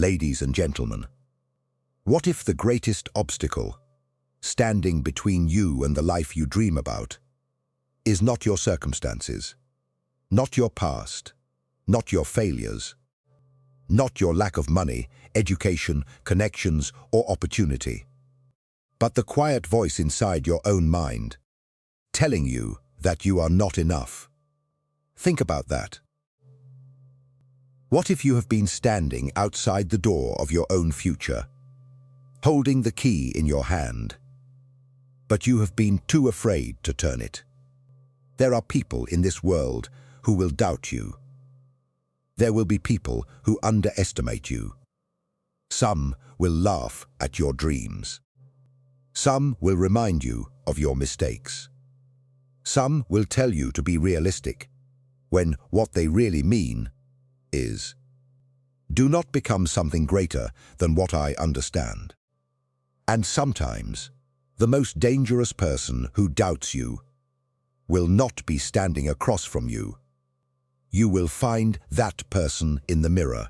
Ladies and gentlemen, what if the greatest obstacle, standing between you and the life you dream about, is not your circumstances, not your past, not your failures, not your lack of money, education, connections, or opportunity, but the quiet voice inside your own mind, telling you that you are not enough? Think about that. What if you have been standing outside the door of your own future, holding the key in your hand, but you have been too afraid to turn it? There are people in this world who will doubt you. There will be people who underestimate you. Some will laugh at your dreams. Some will remind you of your mistakes. Some will tell you to be realistic, when what they really mean is, do not become something greater than what I understand. And sometimes, the most dangerous person who doubts you will not be standing across from you. You will find that person in the mirror.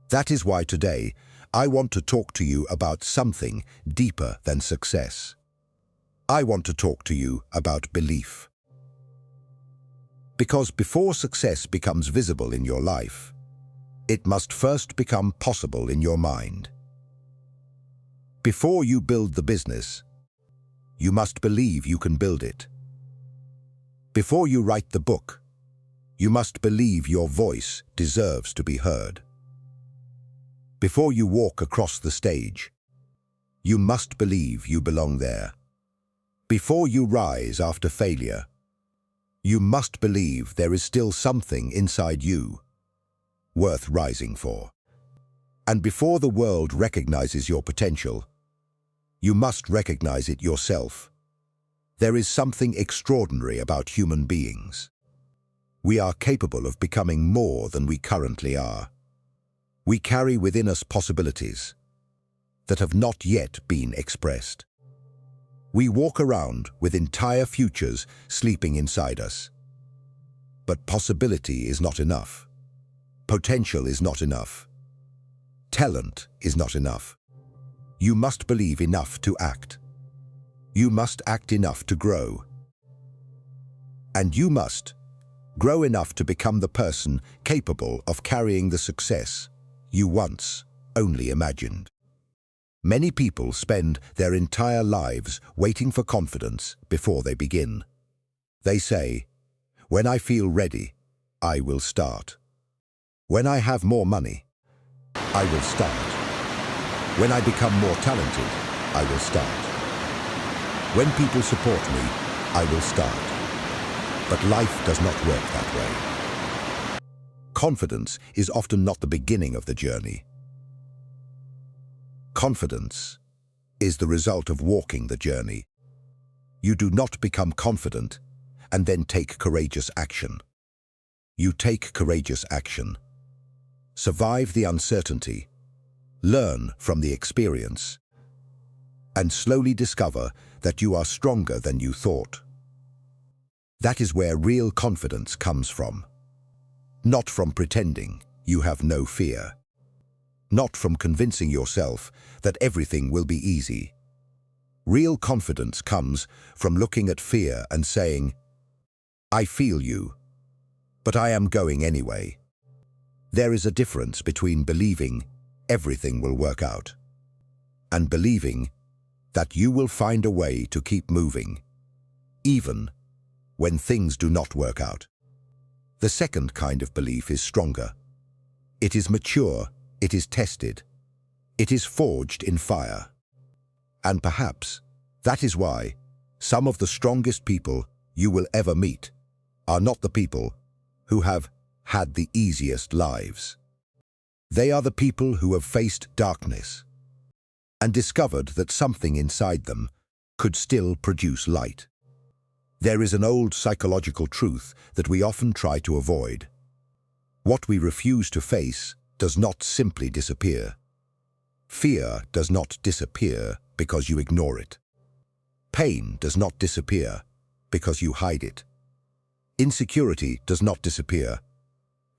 That is why today I want to talk to you about something deeper than success. I want to talk to you about belief. Because before success becomes visible in your life, it must first become possible in your mind. Before you build the business, you must believe you can build it. Before you write the book, you must believe your voice deserves to be heard. Before you walk across the stage, you must believe you belong there. Before you rise after failure, you must believe there is still something inside you worth rising for. And before the world recognizes your potential, you must recognize it yourself. There is something extraordinary about human beings. We are capable of becoming more than we currently are. We carry within us possibilities that have not yet been expressed. We walk around with entire futures sleeping inside us. But possibility is not enough. Potential is not enough. Talent is not enough. You must believe enough to act. You must act enough to grow. And you must grow enough to become the person capable of carrying the success you once only imagined. Many people spend their entire lives waiting for confidence before they begin. They say, when I feel ready, I will start. When I have more money, I will start. When I become more talented, I will start. When people support me, I will start. But life does not work that way. Confidence is often not the beginning of the journey. Confidence is the result of walking the journey. You do not become confident and then take courageous action. You take courageous action, survive the uncertainty, learn from the experience, and slowly discover that you are stronger than you thought. That is where real confidence comes from. Not from pretending you have no fear. Not from convincing yourself that everything will be easy. Real confidence comes from looking at fear and saying, I feel you, but I am going anyway. There is a difference between believing everything will work out and believing that you will find a way to keep moving, even when things do not work out. The second kind of belief is stronger. It is mature, it is tested, it is forged in fire. And perhaps that is why some of the strongest people you will ever meet are not the people who have had the easiest lives. They are the people who have faced darkness and discovered that something inside them could still produce light. There is an old psychological truth that we often try to avoid. What we refuse to face does not simply disappear. Fear does not disappear because you ignore it. Pain does not disappear because you hide it. Insecurity does not disappear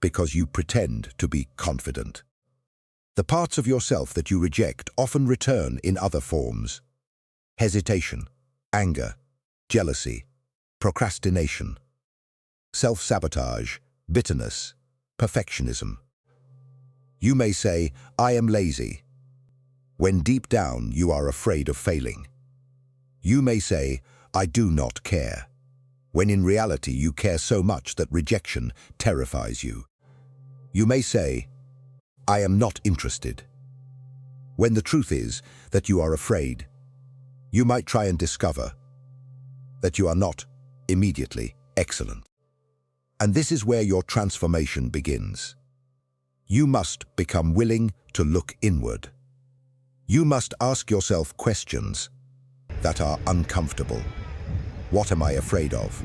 because you pretend to be confident. The parts of yourself that you reject often return in other forms: hesitation, anger, jealousy, procrastination, self-sabotage, bitterness, perfectionism. You may say, "I am lazy," when deep down you are afraid of failing. You may say, "I do not care," when in reality you care so much that rejection terrifies you. You may say, "I am not interested," when the truth is that you are afraid. You might try and discover that you are not immediately excellent. And this is where your transformation begins. You must become willing to look inward. You must ask yourself questions that are uncomfortable. What am I afraid of?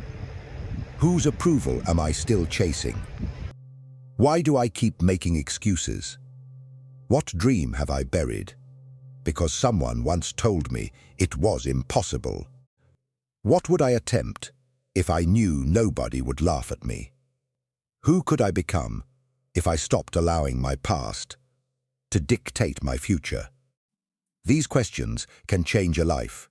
Whose approval am I still chasing? Why do I keep making excuses? What dream have I buried because someone once told me it was impossible? What would I attempt if I knew nobody would laugh at me? Who could I become if I stopped allowing my past to dictate my future? These questions can change a life,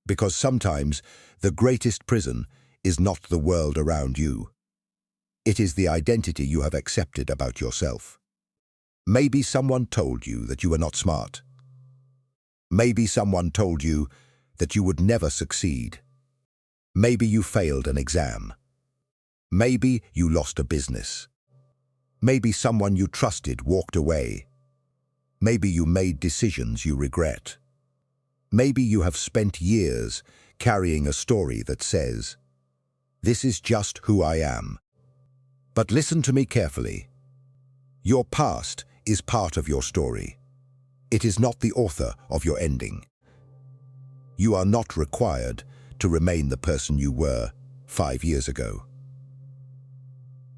because sometimes the greatest prison is not the world around you. It is the identity you have accepted about yourself. Maybe someone told you that you were not smart. Maybe someone told you that you would never succeed. Maybe you failed an exam. Maybe you lost a business. Maybe someone you trusted walked away. Maybe you made decisions you regret. Maybe you have spent years carrying a story that says, "This is just who I am." But listen to me carefully. Your past is part of your story. It is not the author of your ending. You are not required to remain the person you were 5 years ago.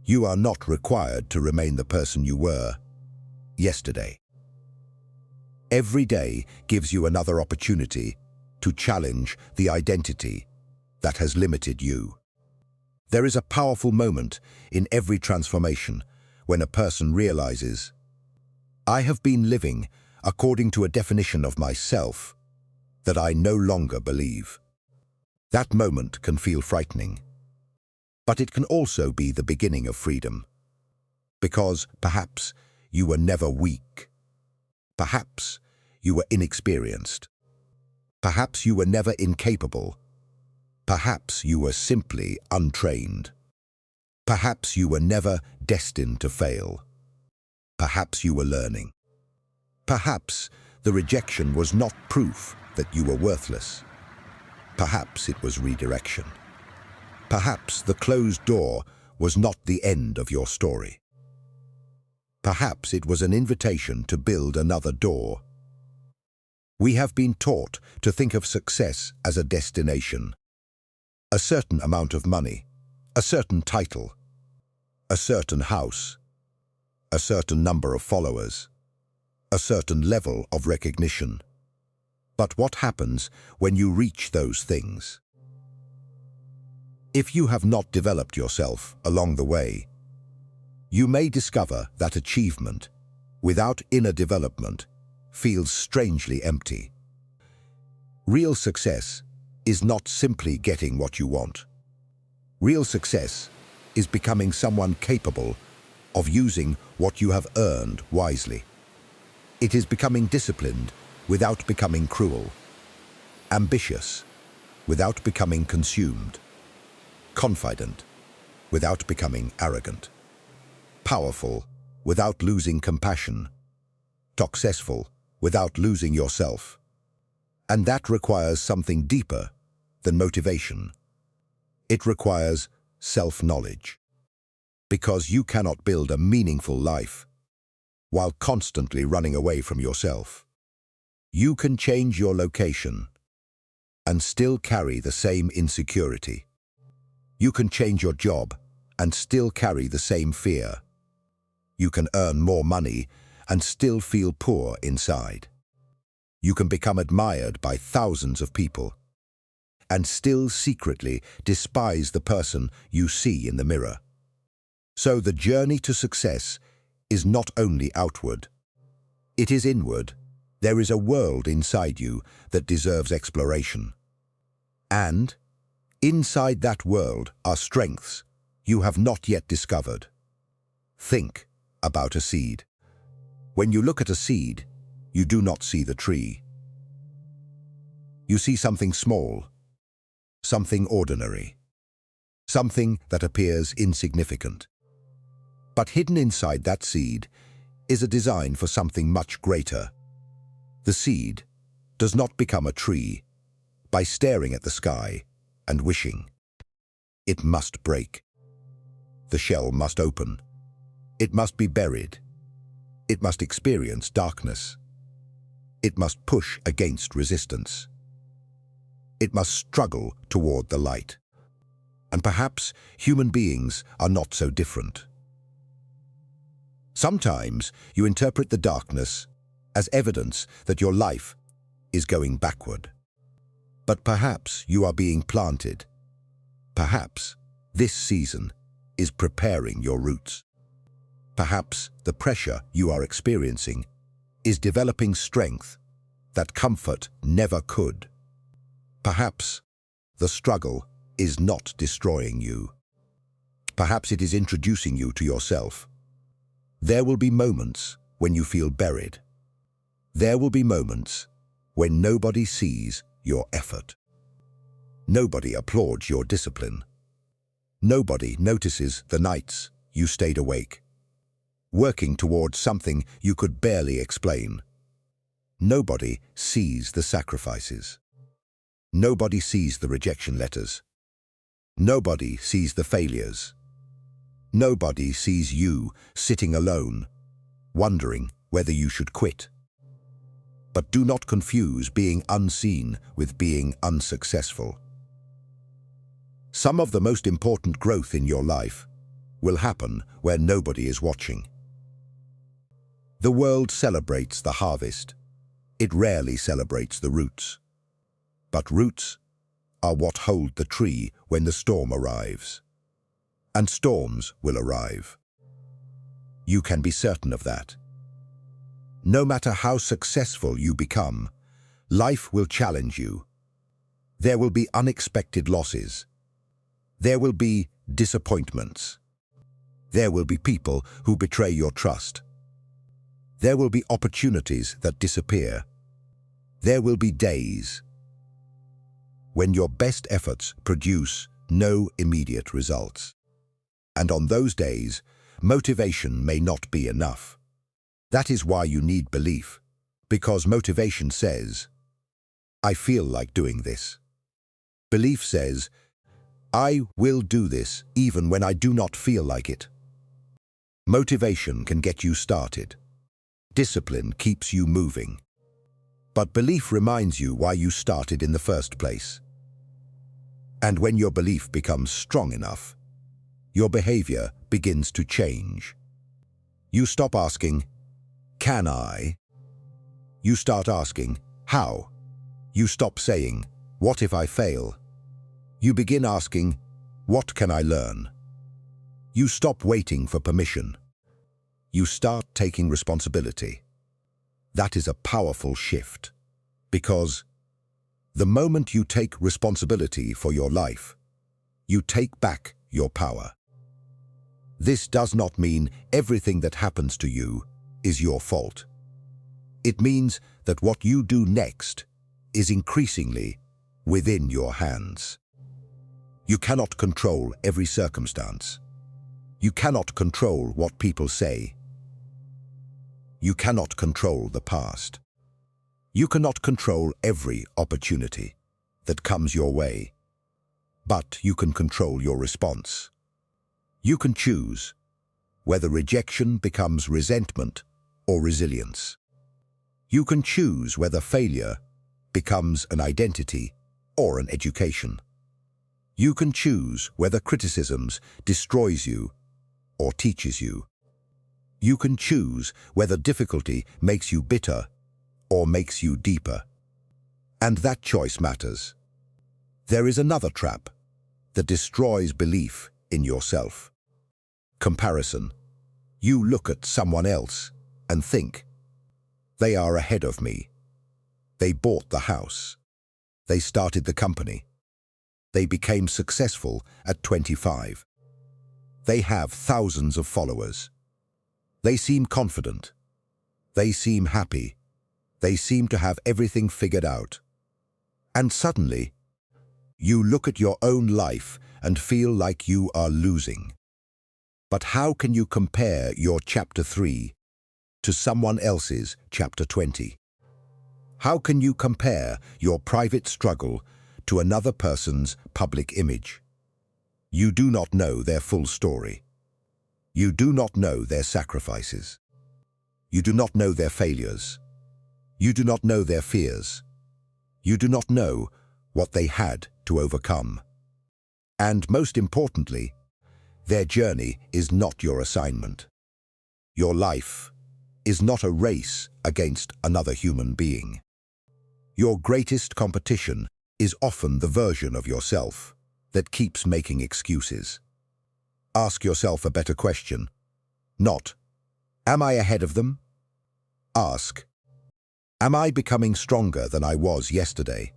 You are not required to remain the person you were yesterday. Every day gives you another opportunity to challenge the identity that has limited you. There is a powerful moment in every transformation when a person realizes, "I have been living according to a definition of myself that I no longer believe." That moment can feel frightening, but it can also be the beginning of freedom. Because perhaps you were never weak. Perhaps you were inexperienced. Perhaps you were never incapable. Perhaps you were simply untrained. Perhaps you were never destined to fail. Perhaps you were learning. Perhaps the rejection was not proof that you were worthless. Perhaps it was redirection. Perhaps the closed door was not the end of your story. Perhaps it was an invitation to build another door. We have been taught to think of success as a destination. A certain amount of money, a certain title, a certain house, a certain number of followers, a certain level of recognition. But what happens when you reach those things? If you have not developed yourself along the way, you may discover that achievement, without inner development, feels strangely empty. Real success is not simply getting what you want. Real success is becoming someone capable of using what you have earned wisely. It is becoming disciplined without becoming cruel, ambitious without becoming consumed, confident without becoming arrogant, powerful without losing compassion, successful without losing yourself. And that requires something deeper than motivation. It requires self-knowledge. Because you cannot build a meaningful life while constantly running away from yourself. You can change your location and still carry the same insecurity. You can change your job and still carry the same fear. You can earn more money and still feel poor inside. You can become admired by thousands of people and still secretly despise the person you see in the mirror. So the journey to success is not only outward, It is inward. There is a world inside you that deserves exploration. And inside that world are strengths you have not yet discovered. Think about a seed. When you look at a seed, you do not see the tree. You see something small, something ordinary, something that appears insignificant. But hidden inside that seed is a design for something much greater. The seed does not become a tree by staring at the sky and wishing. It must break. The shell must open. It must be buried. It must experience darkness. It must push against resistance. It must struggle toward the light. And perhaps human beings are not so different. Sometimes you interpret the darkness as evidence that your life is going backward. But perhaps you are being planted. Perhaps this season is preparing your roots. Perhaps the pressure you are experiencing is developing strength that comfort never could. Perhaps the struggle is not destroying you. Perhaps it is introducing you to yourself. There will be moments when you feel buried. There will be moments when nobody sees your effort. Nobody applauds your discipline. Nobody notices the nights you stayed awake, working towards something you could barely explain. Nobody sees the sacrifices. Nobody sees the rejection letters. Nobody sees the failures. Nobody sees you sitting alone, wondering whether you should quit. But do not confuse being unseen with being unsuccessful. Some of the most important growth in your life will happen where nobody is watching. The world celebrates the harvest. It rarely celebrates the roots. But roots are what hold the tree when the storm arrives. And storms will arrive. You can be certain of that. No matter how successful you become, life will challenge you. There will be unexpected losses. There will be disappointments. There will be people who betray your trust. There will be opportunities that disappear. There will be days when your best efforts produce no immediate results. And on those days, motivation may not be enough. That is why you need belief, because motivation says, I feel like doing this. Belief says, I will do this even when I do not feel like it. Motivation can get you started. Discipline keeps you moving. But belief reminds you why you started in the first place. And when your belief becomes strong enough, your behavior begins to change. You stop asking, can I? You start asking, how? You stop saying, what if I fail? You begin asking, what can I learn? You stop waiting for permission. You start taking responsibility. That is a powerful shift, because the moment you take responsibility for your life, you take back your power. This does not mean everything that happens to you is your fault. It means that what you do next is increasingly within your hands. You cannot control every circumstance. You cannot control what people say. You cannot control the past. You cannot control every opportunity that comes your way, but you can control your response. You can choose whether rejection becomes resentment or resilience. You can choose whether failure becomes an identity or an education. You can choose whether criticisms destroys you or teaches you. You can choose whether difficulty makes you bitter or makes you deeper. And that choice matters. There is another trap that destroys belief in yourself. Comparison. You look at someone else and think, They are ahead of me. They bought the house. They started the company. They became successful at 25. They have thousands of followers. They seem confident. They seem happy. They seem to have everything figured out. And suddenly, you look at your own life and feel like you are losing. But how can you compare your chapter 3 to someone else's chapter 20? How can you compare your private struggle to another person's public image? You do not know their full story. You do not know their sacrifices. You do not know their failures. You do not know their fears. You do not know what they had to overcome. And most importantly, their journey is not your assignment. Your life is not a race against another human being. Your greatest competition is often the version of yourself that keeps making excuses. Ask yourself a better question. Not, am I ahead of them? Ask, am I becoming stronger than I was yesterday?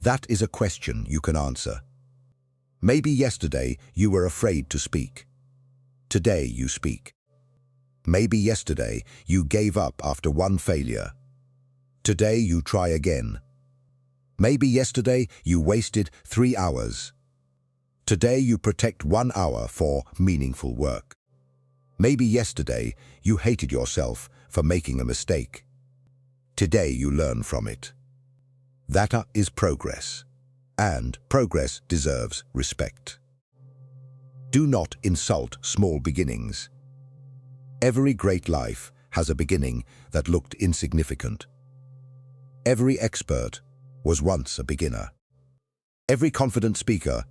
That is a question you can answer. Maybe yesterday you were afraid to speak. Today you speak. Maybe yesterday you gave up after one failure. Today you try again. Maybe yesterday you wasted 3 hours. Today you protect 1 hour for meaningful work. Maybe yesterday you hated yourself for making a mistake. Today you learn from it. That is progress, and progress deserves respect. Do not insult small beginnings. Every great life has a beginning that looked insignificant. Every expert was once a beginner. Every confident speaker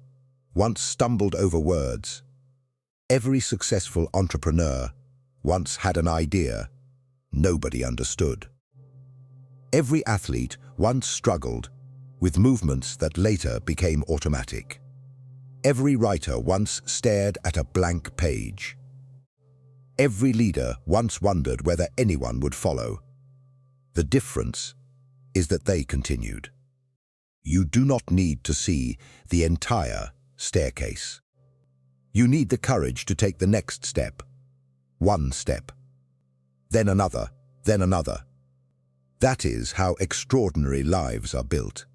once stumbled over words. Every successful entrepreneur once had an idea nobody understood. Every athlete once struggled with movements that later became automatic. Every writer once stared at a blank page. Every leader once wondered whether anyone would follow. The difference is that they continued. You do not need to see the entire staircase. You need the courage to take the next step. One step. Then another. Then another. That is how extraordinary lives are built.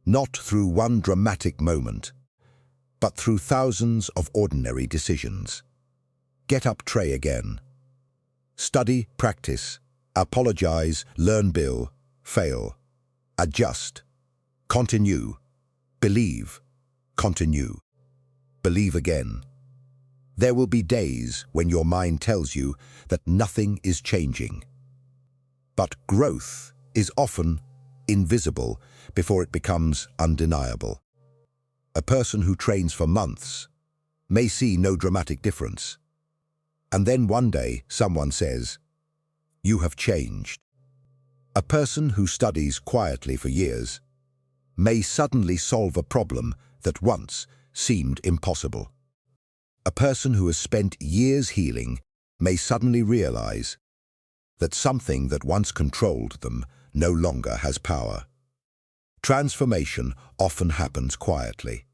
Not through one dramatic moment, but through thousands of ordinary decisions. Get up, try again. Study, practice, apologize, learn, bill, fail, adjust, continue, believe, continue, believe again. There will be days when your mind tells you that nothing is changing. But growth is often invisible before it becomes undeniable. A person who trains for months may see no dramatic difference. And then one day someone says, "You have changed." A person who studies quietly for years may suddenly solve a problem that once seemed impossible. A person who has spent years healing may suddenly realize that something that once controlled them no longer has power. Transformation often happens quietly.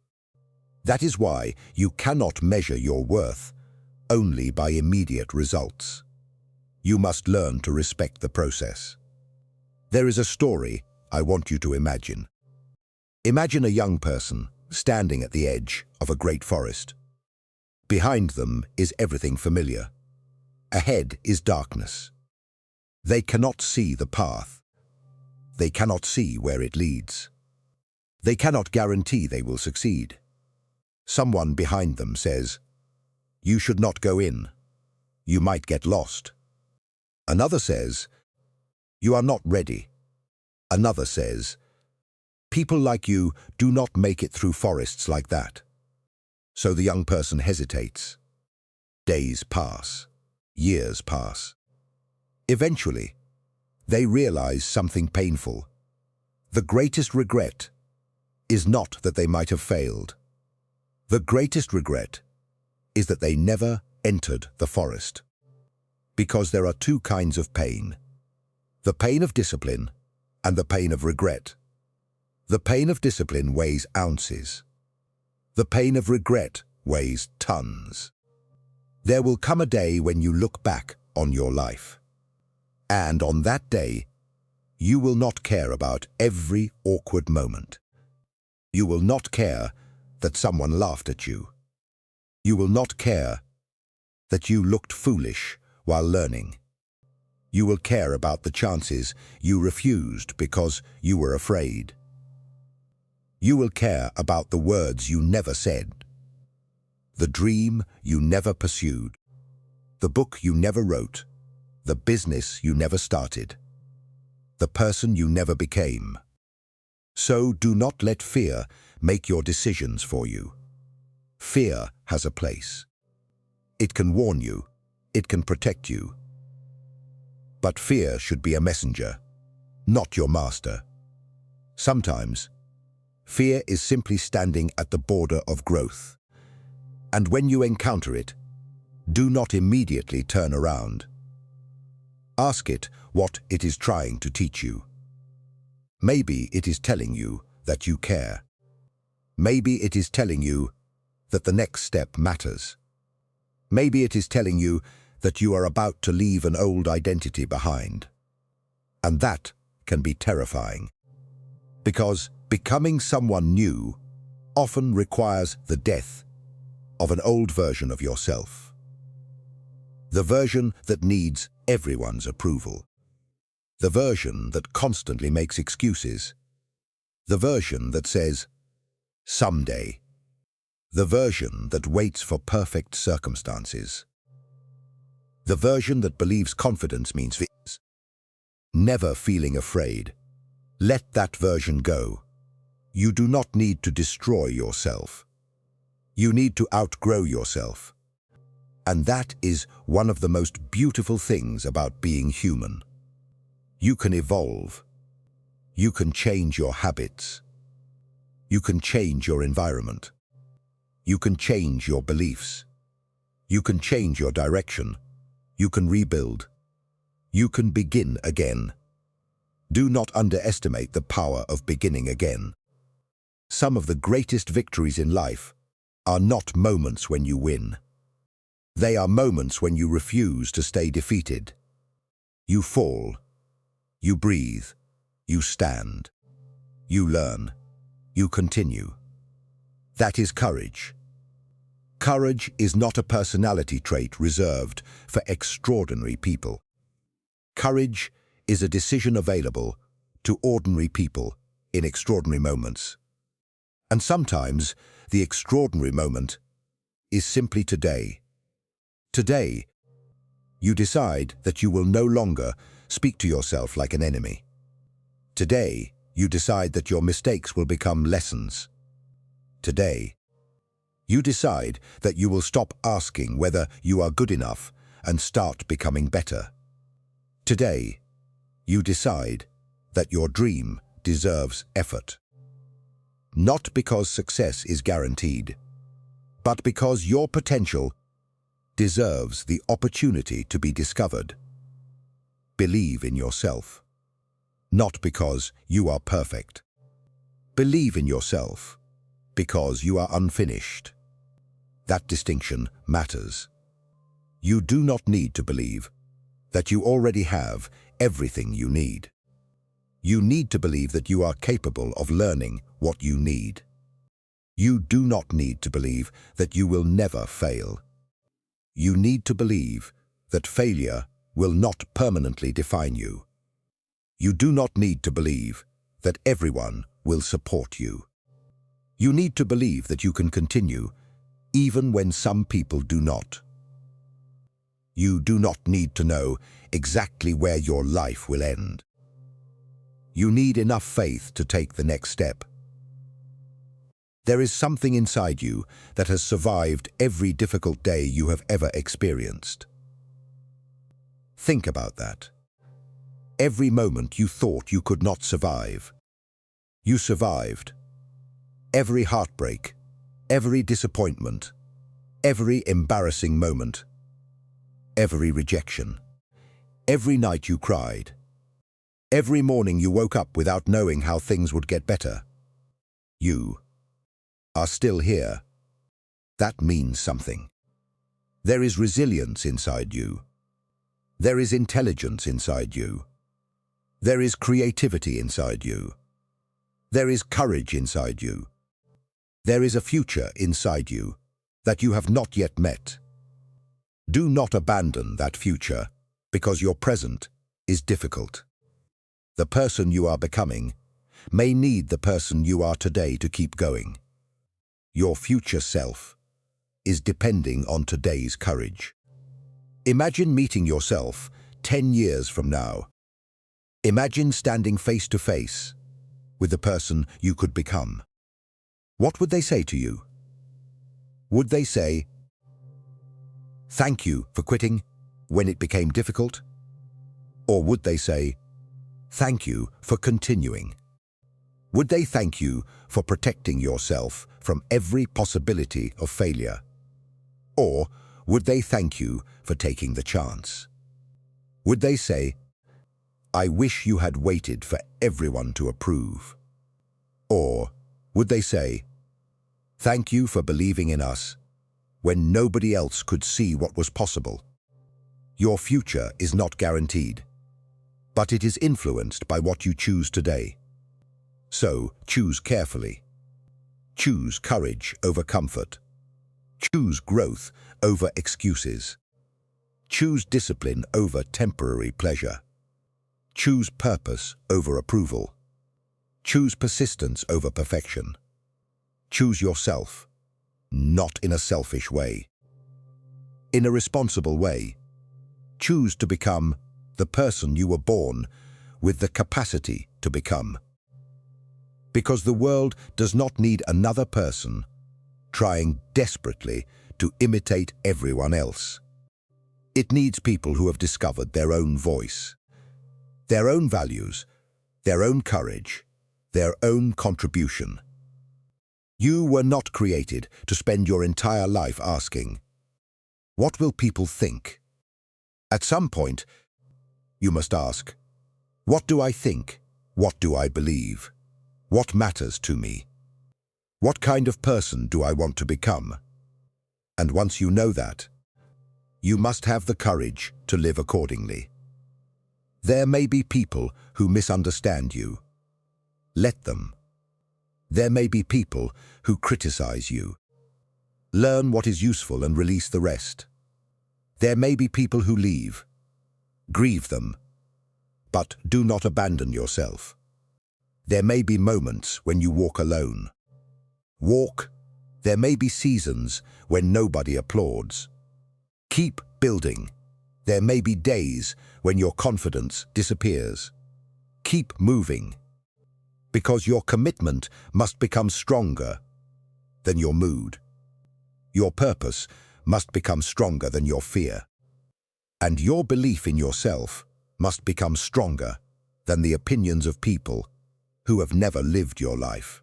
That is why you cannot measure your worth only by immediate results. You must learn to respect the process. There is a story I want you to imagine. Imagine a young person standing at the edge of a great forest. Behind them is everything familiar. Ahead is darkness. They cannot see the path. They cannot see where it leads. They cannot guarantee they will succeed. Someone behind them says, "You should not go in. You might get lost." Another says, "You are not ready." Another says, "People like you do not make it through forests like that." So the young person hesitates. Days pass. Years pass. Eventually, they realize something painful. The greatest regret is not that they might have failed. The greatest regret is that they never entered the forest. Because there are two kinds of pain. The pain of discipline and the pain of regret. The pain of discipline weighs ounces. The pain of regret weighs tons. There will come a day when you look back on your life. And on that day, you will not care about every awkward moment. You will not care that someone laughed at you. You will not care that you looked foolish while learning. You will care about the chances you refused because you were afraid. You will care about the words you never said, the dream you never pursued, the book you never wrote, the business you never started, the person you never became. So do not let fear make your decisions for you. Fear has a place. It can warn you, it can protect you. But fear should be a messenger, not your master. Sometimes, fear is simply standing at the border of growth. And when you encounter it, do not immediately turn around. Ask it what it is trying to teach you. Maybe it is telling you that you care. Maybe it is telling you that the next step matters. Maybe it is telling you that you are about to leave an old identity behind. And that can be terrifying, because becoming someone new often requires the death of an old version of yourself. The version that needs everyone's approval. The version that constantly makes excuses. The version that says, someday. The version that waits for perfect circumstances. The version that believes confidence means fitness. Never feeling afraid. Let that version go. You do not need to destroy yourself. You need to outgrow yourself. And that is one of the most beautiful things about being human. You can evolve. You can change your habits. You can change your environment. You can change your beliefs. You can change your direction. You can rebuild. You can begin again. Do not underestimate the power of beginning again. Some of the greatest victories in life are not moments when you win. They are moments when you refuse to stay defeated. You fall. You breathe. You stand. You learn. You continue. That is courage. Courage is not a personality trait reserved for extraordinary people. Courage is a decision available to ordinary people in extraordinary moments. And sometimes the extraordinary moment is simply today. Today, you decide that you will no longer speak to yourself like an enemy. Today, you decide that your mistakes will become lessons. Today, you decide that you will stop asking whether you are good enough and start becoming better. Today, you decide that your dream deserves effort. Not because success is guaranteed, but because your potential deserves the opportunity to be discovered. Believe in yourself, not because you are perfect. Believe in yourself because you are unfinished. That distinction matters. You do not need to believe that you already have everything you need. You need to believe that you are capable of learning what you need. You do not need to believe that you will never fail. You need to believe that failure will not permanently define you. You do not need to believe that everyone will support you. You need to believe that you can continue even when some people do not. You do not need to know exactly where your life will end. You need enough faith to take the next step. There is something inside you that has survived every difficult day you have ever experienced. Think about that. Every moment you thought you could not survive, you survived. Every heartbreak, every disappointment, every embarrassing moment, every rejection, every night you cried, Every morning you woke up without knowing how things would get better. You are still here. That means something. There is resilience inside you. There is intelligence inside you. There is creativity inside you. There is courage inside you. There is a future inside you that you have not yet met. Do not abandon that future because your present is difficult. The person you are becoming may need the person you are today to keep going. Your future self is depending on today's courage. Imagine meeting yourself 10 years from now. Imagine standing face to face with the person you could become. What would they say to you? Would they say, "Thank you for quitting when it became difficult"? Or would they say, "Thank you for continuing"? Would they thank you for protecting yourself from every possibility of failure? Or would they thank you for taking the chance? Would they say, "I wish you had waited for everyone to approve"? Or would they say, "Thank you for believing in us when nobody else could see what was possible"? Your future is not guaranteed, but it is influenced by what you choose today. So choose carefully. Choose courage over comfort. Choose growth over excuses. Choose discipline over temporary pleasure. Choose purpose over approval. Choose persistence over perfection. Choose yourself, not in a selfish way. In a responsible way. Choose to become the person you were born with the capacity to become. Because the world does not need another person trying desperately to imitate everyone else. It needs people who have discovered their own voice, their own values, their own courage, their own contribution. You were not created to spend your entire life asking, "What will people think?" At some point, you must ask, "What do I think? What do I believe? What matters to me? What kind of person do I want to become?" And once you know that, you must have the courage to live accordingly. There may be people who misunderstand you. Let them. There may be people who criticize you. Learn what is useful and release the rest. There may be people who leave. Grieve them, but do not abandon yourself. There may be moments when you walk alone. Walk. There may be seasons when nobody applauds. Keep building. There may be days when your confidence disappears. Keep moving. Because your commitment must become stronger than your mood. Your purpose must become stronger than your fear. And your belief in yourself must become stronger than the opinions of people who have never lived your life.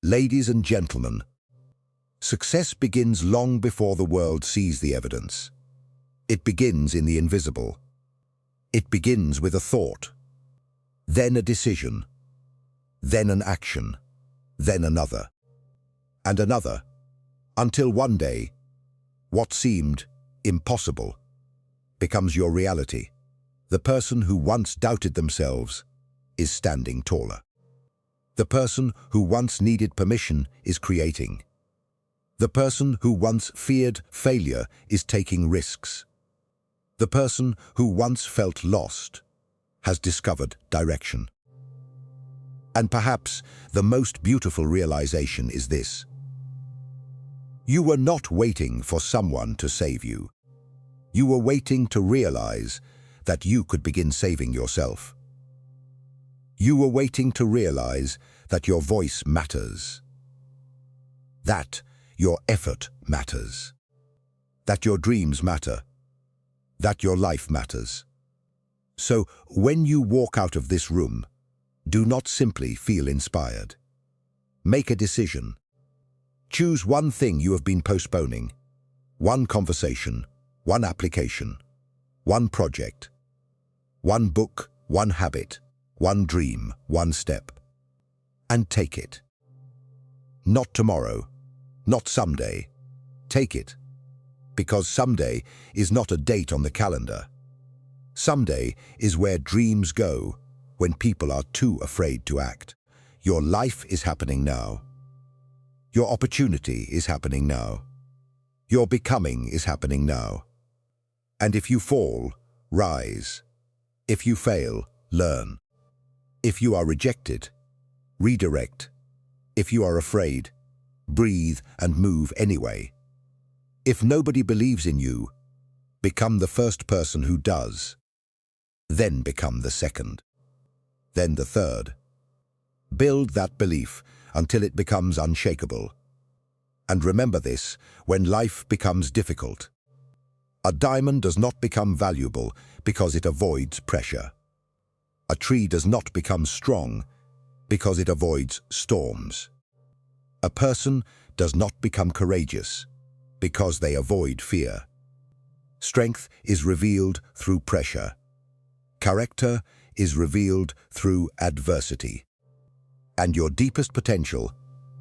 Ladies and gentlemen, success begins long before the world sees the evidence. It begins in the invisible. It begins with a thought, then a decision, then an action, then another, and another, until one day, what seemed impossible becomes your reality. The person who once doubted themselves is standing taller. The person who once needed permission is creating. The person who once feared failure is taking risks. The person who once felt lost has discovered direction. And perhaps the most beautiful realization is this: you were not waiting for someone to save you. You were waiting to realize that you could begin saving yourself. You were waiting to realize that your voice matters, that your effort matters, that your dreams matter, that your life matters. So when you walk out of this room, do not simply feel inspired. Make a decision. Choose one thing you have been postponing, one conversation, one application, one project, one book, one habit, one dream, one step. And take it. Not tomorrow, not someday. Take it. Because someday is not a date on the calendar. Someday is where dreams go when people are too afraid to act. Your life is happening now. Your opportunity is happening now. Your becoming is happening now. And if you fall, rise. If you fail, learn. If you are rejected, redirect. If you are afraid, breathe and move anyway. If nobody believes in you, become the first person who does. Then become the second. Then the third. Build that belief until it becomes unshakable. And remember this when life becomes difficult. A diamond does not become valuable because it avoids pressure. A tree does not become strong because it avoids storms. A person does not become courageous because they avoid fear. Strength is revealed through pressure. Character is revealed through adversity. And your deepest potential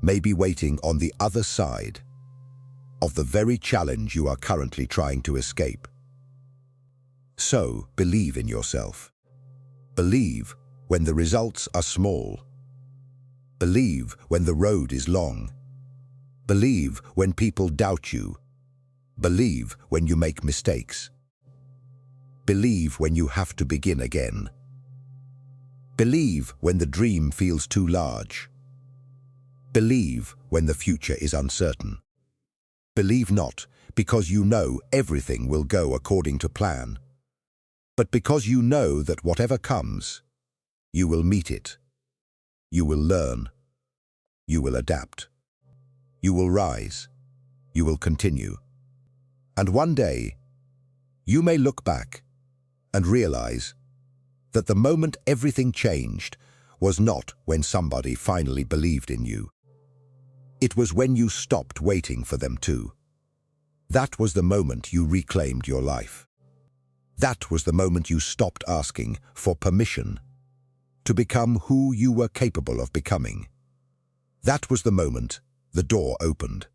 may be waiting on the other side of the very challenge you are currently trying to escape. So, believe in yourself. Believe when the results are small. Believe when the road is long. Believe when people doubt you. Believe when you make mistakes. Believe when you have to begin again. Believe when the dream feels too large. Believe when the future is uncertain. Believe not because you know everything will go according to plan, but because you know that whatever comes, you will meet it. You will learn. You will adapt. You will rise. You will continue. And one day, you may look back and realize that the moment everything changed was not when somebody finally believed in you. It was when you stopped waiting for them to. That was the moment you reclaimed your life. That was the moment you stopped asking for permission to become who you were capable of becoming. That was the moment the door opened.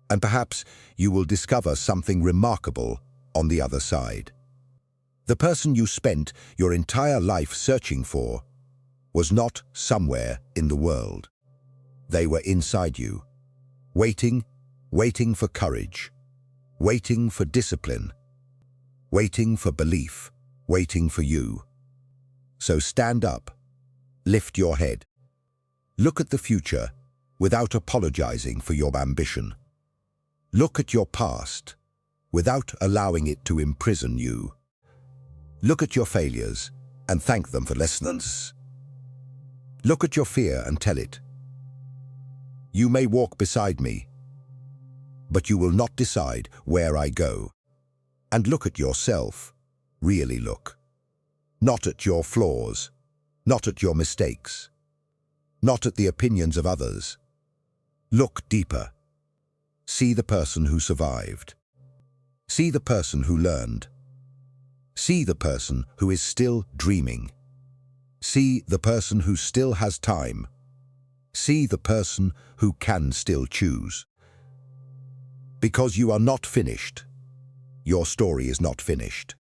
And perhaps you will discover something remarkable on the other side. The person you spent your entire life searching for was not somewhere in the world. They were inside you, waiting for courage, waiting for discipline, waiting for belief, waiting for you. So stand up, lift your head, look at the future without apologizing for your ambition. Look at your past without allowing it to imprison you. Look at your failures and thank them for lessons. Look at your fear and tell it, you may walk beside me, but you will not decide where I go. And look at yourself, really look. Not at your flaws, not at your mistakes, not at the opinions of others. Look deeper. See the person who survived. See the person who learned. See the person who is still dreaming. See the person who still has time. See the person who can still choose. Because you are not finished. Your story is not finished.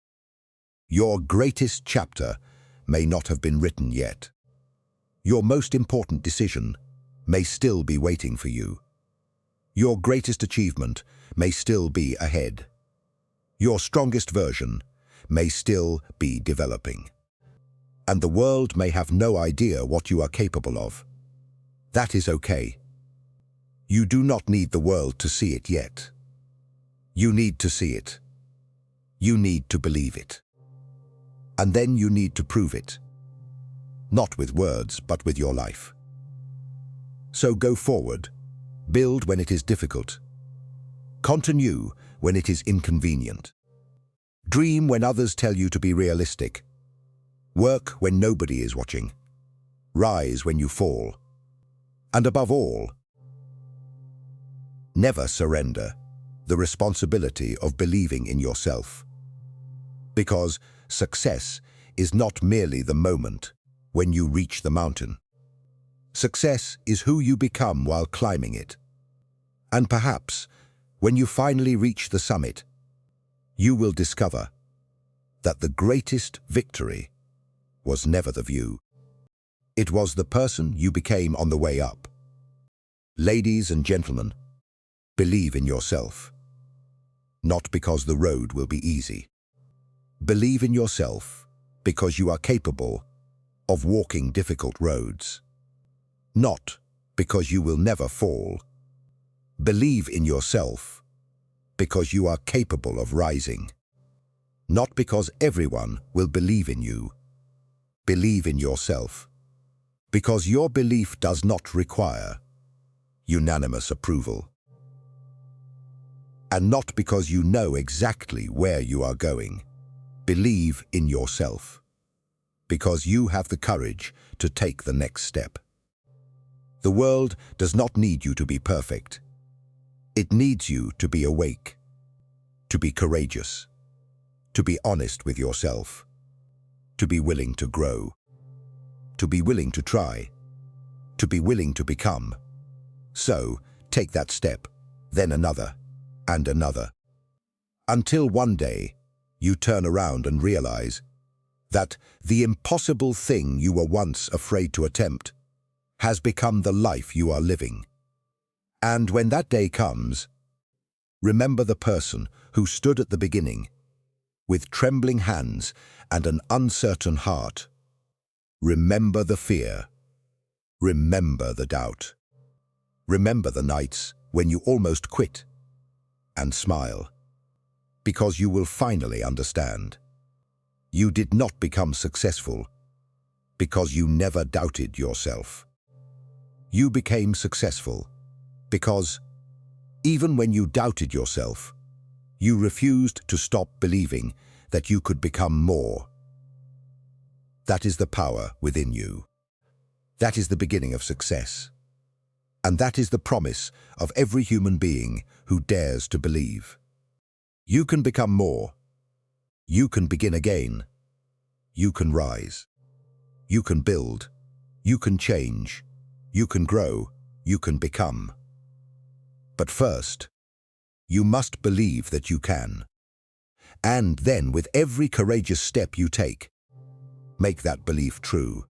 Your greatest chapter may not have been written yet. Your most important decision may still be waiting for you. Your greatest achievement may still be ahead. Your strongest version may still be developing. And the world may have no idea what you are capable of. That is okay. You do not need the world to see it yet. You need to see it. You need to believe it. And then you need to prove it. Not with words, but with your life. So go forward. Build when it is difficult. Continue when it is inconvenient. Dream when others tell you to be realistic. Work when nobody is watching. Rise when you fall. And above all, never surrender the responsibility of believing in yourself. Because success is not merely the moment when you reach the mountain. Success is who you become while climbing it. And perhaps, when you finally reach the summit, you will discover that the greatest victory was never the view. It was the person you became on the way up. Ladies and gentlemen, believe in yourself. Not because the road will be easy. Believe in yourself because you are capable of walking difficult roads. Not because you will never fall. Believe in yourself because you are capable of rising. Not because everyone will believe in you. Believe in yourself because your belief does not require unanimous approval. And not because you know exactly where you are going. Believe in yourself because you have the courage to take the next step. The world does not need you to be perfect. It needs you to be awake, to be courageous, to be honest with yourself, to be willing to grow, to be willing to try, to be willing to become. So, take that step, then another, and another, until one day you turn around and realize that the impossible thing you were once afraid to attempt has become the life you are living. And when that day comes, remember the person who stood at the beginning with trembling hands and an uncertain heart. Remember the fear. Remember the doubt. Remember the nights when you almost quit, and smile, because you will finally understand. You did not become successful because you never doubted yourself. You became successful because, even when you doubted yourself, you refused to stop believing that you could become more. That is the power within you. That is the beginning of success. And that is the promise of every human being who dares to believe. You can become more. You can begin again. You can rise. You can build. You can change. You can grow. You can become. But first, you must believe that you can. And then, with every courageous step you take, make that belief true.